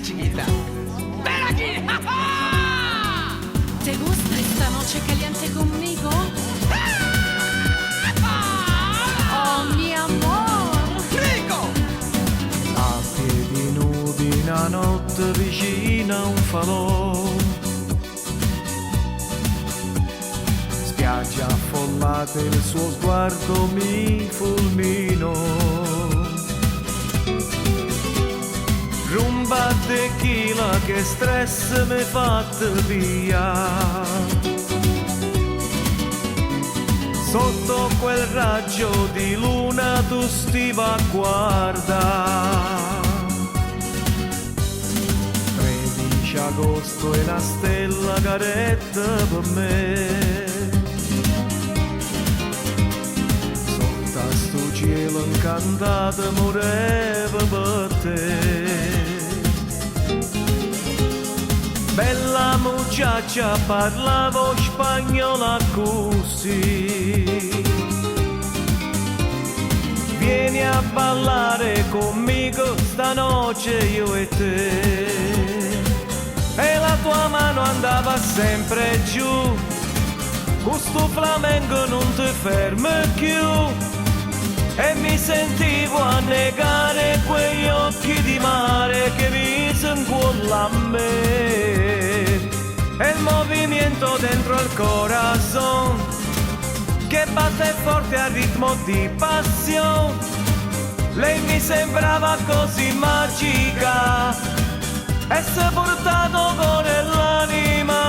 chiquita. ¡Ven aquí! ¡Ja, ja! ¿Te gusta esta noche caliente conmigo? Oh, mi amor! ¡Rico! A piedi nudi una notte vicina a un falò, spiaggia affollate, il suo sguardo mi fulminò. Rumba tequila che stress mi fatta via. Sotto quel raggio di luna tu stiva a guardare. 13 agosto e una stella caretta per me. Sotto a sto cielo incantato moreva per te. Bella muchacha, parlavo spagnolo così. Vieni a ballare conmigo stanotte io e te. E la tua mano andava sempre giù, questo flamenco non ti ferma più. E mi sentivo a negare quegli occhi di mare che mi incuola a me. E il movimento dentro il corazon che batte forte al ritmo di passione. Lei mi sembrava così magica e si è portato con l'anima.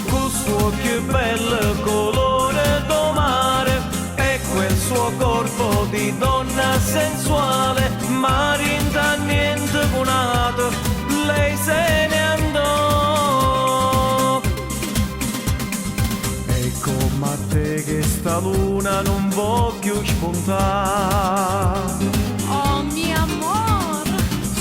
Con suo più bello colore do mare e quel suo corpo di donna sensuale, ma rinda niente buonato, lei se ne andò. E come a te che sta luna non voglio spuntare. Oh, mi amor!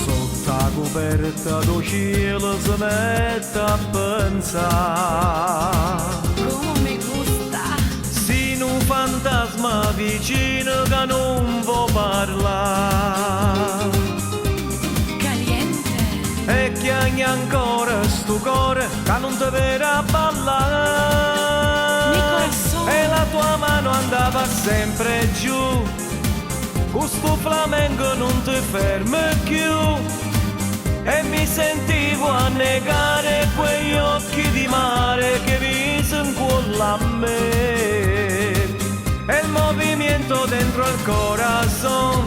Sotto la coperta do cielo si mette a pensare. Come mi gusta! Sin un fantasma vicino che non può parlare. Caliente! E chiagni ancora sto cuore che non ti verrà a ballare. Mi corazon! E la tua mano andava sempre giù, questo flamenco non ti ferma più. E mi sentivo a negare quegli occhi di mare che mi incuola a me. E il movimento dentro il corazon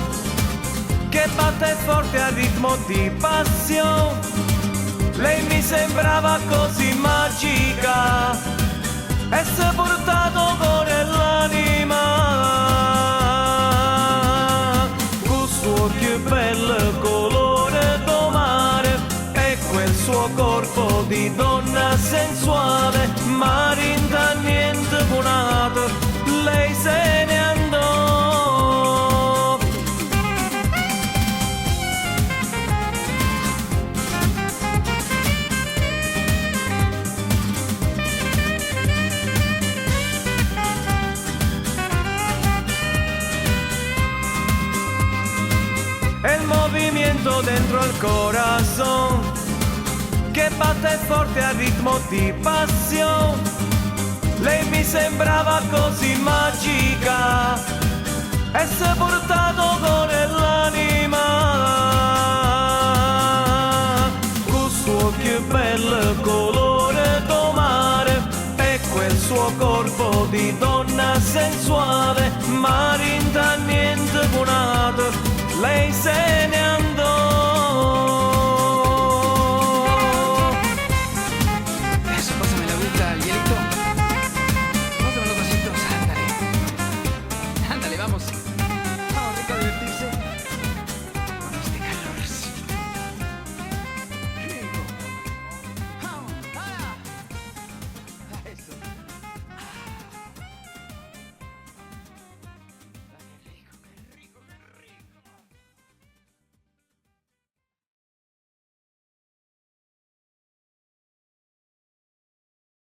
che batte forte al ritmo di passione. Lei mi sembrava così magica e si è portato con l'anima. Con suo più bello colore do mare e quel suo corpo di donna sensuale, ma rinda niente buonato, lei se ne andò. E il movimento dentro il corazon che batte forte al ritmo di passione. Lei mi sembrava così magica e si è portato con l'anima. Con suo più bello colore do mare e quel suo corpo di donna sensuale, ma rinda niente buonato, lei se ne andò.